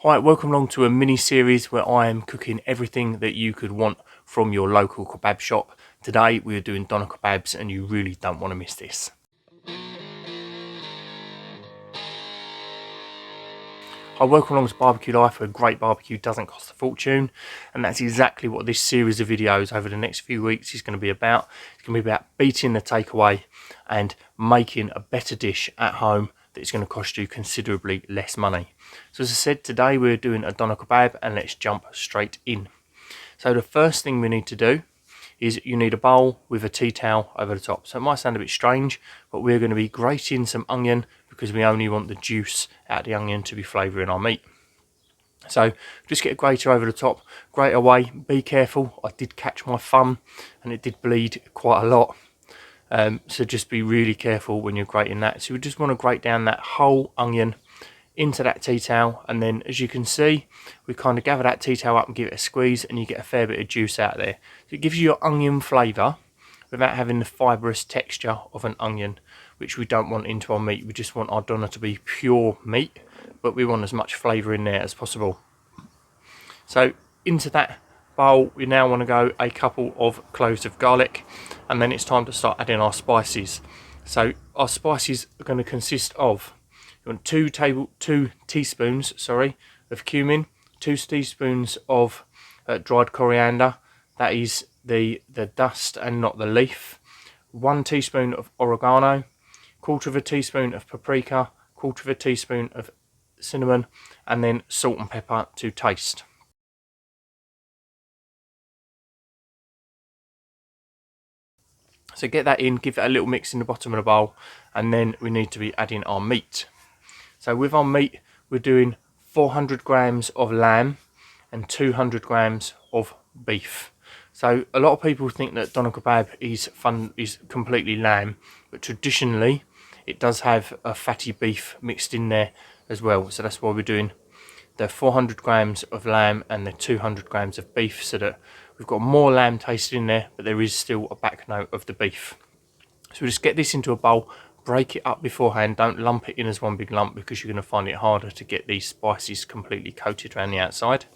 Hi, welcome along to a mini series where I am cooking everything that you could want from your local kebab shop. Today we are doing doner kebabs and you really don't want to miss this. Hi, welcome along to Barbecue Life, where great barbecue doesn't cost a fortune, and that's exactly what this series of videos over the next few weeks is going to be about. It's going to be about beating the takeaway and making a better dish at home that is going to cost you considerably less money. So as I said, today we're doing a doner kebab, and let's jump straight in. So the first thing we need to do is you need a bowl with a tea towel over the top. So it might sound a bit strange, but we're going to be grating some onion because we only want the juice out of the onion to be flavouring our meat. So just get a grater over the top, grate away, be careful. I did catch my thumb and it did bleed quite a lot. So just be really careful when you're grating that. So we just want to grate down that whole onion into that tea towel, and then as you can see, we kind of gather that tea towel up and give it a squeeze, and you get a fair bit of juice out there. So it gives you your onion flavour without having the fibrous texture of an onion, which we don't want into our meat. We just want our doner to be pure meat, but we want as much flavour in there as possible. So into that bowl we now want to go a couple of cloves of garlic, and then it's time to start adding our spices. So our spices are going to consist of 2 teaspoons of cumin, 2 teaspoons of dried coriander, that is the dust and not the leaf, 1 teaspoon of oregano, 1/4 teaspoon of paprika, 1/4 teaspoon of cinnamon, and then salt and pepper to taste. So get that in, give it a little mix in the bottom of the bowl, and then we need to be adding our meat. So with our meat, we're doing 400 grams of lamb and 200 grams of beef. So a lot of people think that doner kebab is completely lamb, but traditionally it does have a fatty beef mixed in there as well. So that's why we're doing the 400 grams of lamb and the 200 grams of beef, so that we've got more lamb tasted in there, but there is still a back note of the beef. So we just get this into a bowl, break it up beforehand, don't lump it in as one big lump because you're going to find it harder to get these spices completely coated around the outside.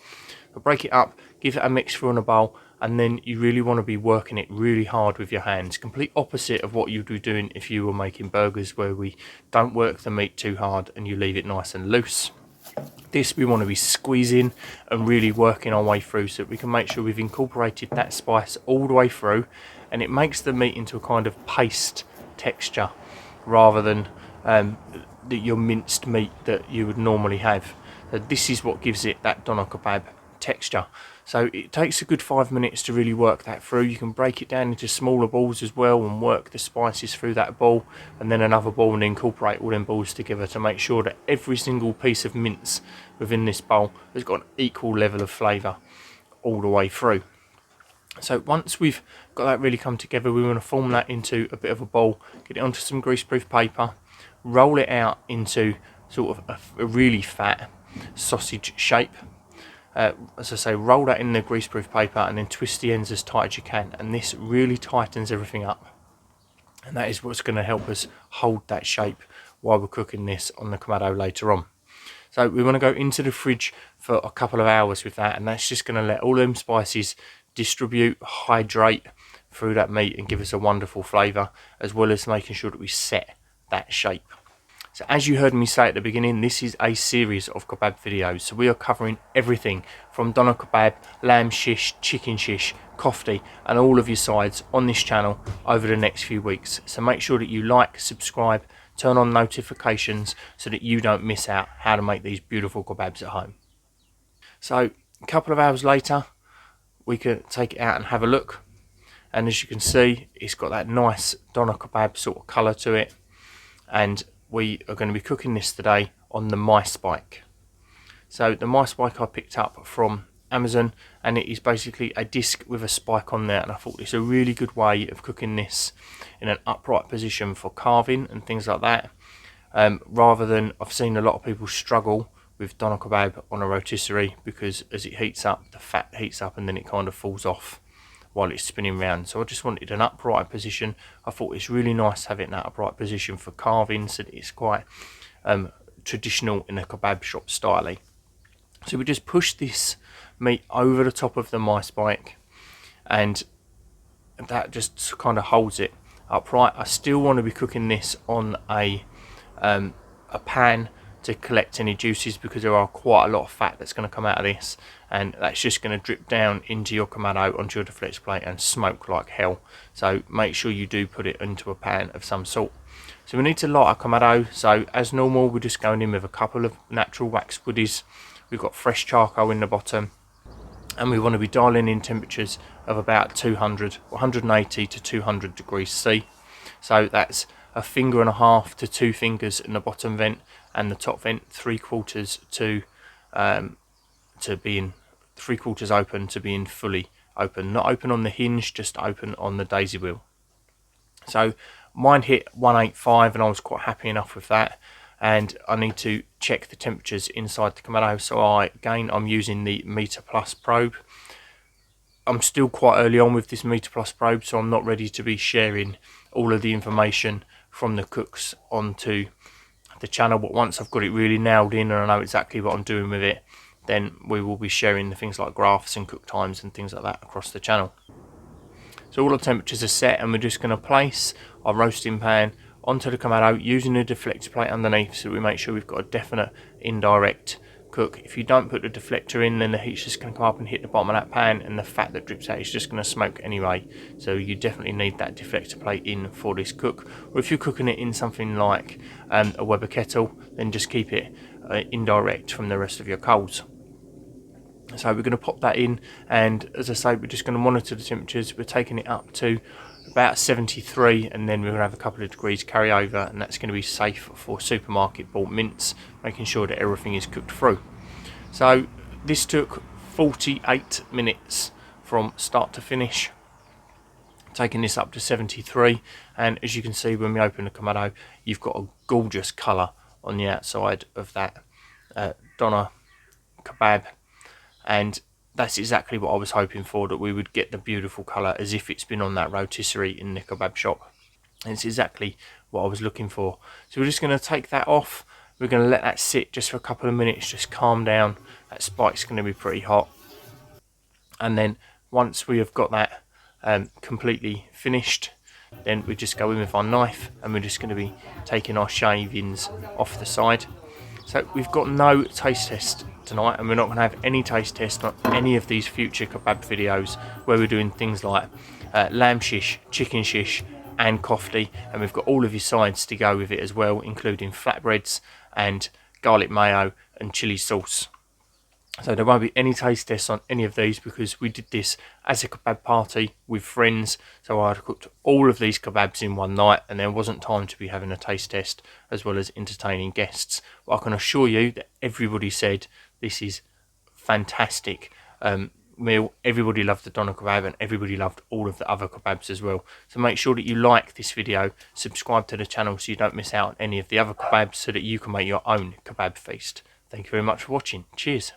But break it up, give it a mix through in a bowl, and then you really want to be working it really hard with your hands. Complete opposite of what you'd be doing if you were making burgers, where we don't work the meat too hard and you leave it nice and loose. This we want to be squeezing and really working our way through, so that we can make sure we've incorporated that spice all the way through, and it makes the meat into a kind of paste texture rather than your minced meat that you would normally have. So this is what gives it that doner kebab texture. So it takes a good 5 minutes to really work that through. You can break it down into smaller balls as well and work the spices through that ball, and then another ball, and incorporate all them balls together to make sure that every single piece of mince within this bowl has got an equal level of flavour all the way through. So once we've got that really come together, we want to form that into a bit of a ball, get it onto some greaseproof paper, roll it out into sort of a really fat sausage shape. As I say, roll that in the greaseproof paper and then twist the ends as tight as you can, and this really tightens everything up, and that is what's going to help us hold that shape while we're cooking this on the Kamado later on. So we want to go into the fridge for a couple of hours with that, and that's just going to let all them spices distribute, hydrate through that meat and give us a wonderful flavour, as well as making sure that we set that shape. So as you heard me say at the beginning, this is a series of kebab videos. So we are covering everything from doner kebab, lamb shish, chicken shish, kofte, and all of your sides on this channel over the next few weeks. So make sure that you like, subscribe, turn on notifications so that you don't miss out how to make these beautiful kebabs at home. So a couple of hours later, we can take it out and have a look. And as you can see, it's got that nice doner kebab sort of colour to it. And we are going to be cooking this today on the mice spike. So the mice spike I picked up from Amazon, and it is basically a disc with a spike on there, and I thought it's a really good way of cooking this in an upright position for carving and things like that, rather than, I've seen a lot of people struggle with doner kebab on a rotisserie because as it heats up, the fat heats up and then it kind of falls off while it's spinning round. So I just wanted an upright position. I thought it's really nice having that upright position for carving, so that it's quite traditional in a kebab shop style. So we just push this meat over the top of the mice bike, and that just kind of holds it upright. I still want to be cooking this on a pan to collect any juices, because there are quite a lot of fat that's going to come out of this, and that's just going to drip down into your Kamado onto your deflector plate and smoke like hell. So make sure you do put it into a pan of some sort. So we need to light our Kamado. So as normal, we're just going in with a couple of natural wax woodies. We've got fresh charcoal in the bottom, and we want to be dialing in temperatures of about 200, 180 to 200 degrees C. So that's a finger and a half to 2 fingers in the bottom vent, and the top vent 3/4 to being 3/4 open to being fully open. Not open on the hinge, just open on the daisy wheel. So mine hit 185, and I was quite happy enough with that. And I need to check the temperatures inside the Kamado. So I'm using the Meter Plus probe. I'm still quite early on with this Meter Plus probe, so I'm not ready to be sharing all of the information from the cooks onto the channel. But once I've got it really nailed in and I know exactly what I'm doing with it, then we will be sharing the things like graphs and cook times and things like that across the channel. So all the temperatures are set, and we're just going to place our roasting pan onto the Kamado using a deflector plate underneath, so we make sure we've got a definite indirect cook. If you don't put the deflector in, then the heat's just going to come up and hit the bottom of that pan, and the fat that drips out is just going to smoke anyway. So you definitely need that deflector plate in for this cook. Or if you're cooking it in something like a Weber kettle, then just keep it indirect from the rest of your coals. So we're going to pop that in, and as I say, we're just going to monitor the temperatures. We're taking it up to about 73, and then we're going to have a couple of degrees carry over, and that's going to be safe for supermarket bought mince, making sure that everything is cooked through. So this took 48 minutes from start to finish, taking this up to 73, and as you can see when we open the Kamado, you've got a gorgeous colour on the outside of that doner kebab, and that's exactly what I was hoping for, that we would get the beautiful colour as if it's been on that rotisserie in the kebab shop. And it's exactly what I was looking for. So we're just going to take that off. We're going to let that sit just for a couple of minutes, just calm down. That spike's going to be pretty hot. And then once we have got that completely finished, then we just go in with our knife, and we're just going to be taking our shavings off the side. So we've got no taste test tonight, and we're not going to have any taste test on any of these future kebab videos where we're doing things like lamb shish, chicken shish and kofti, and we've got all of your sides to go with it as well, including flatbreads and garlic mayo and chili sauce. So there won't be any taste tests on any of these, because we did this as a kebab party with friends. So I had cooked all of these kebabs in one night, and there wasn't time to be having a taste test as well as entertaining guests. But I can assure you that everybody said this is fantastic meal. Everybody loved the doner kebab, and everybody loved all of the other kebabs as well. So make sure that you like this video, subscribe to the channel so you don't miss out on any of the other kebabs, so that you can make your own kebab feast. Thank you very much for watching. Cheers.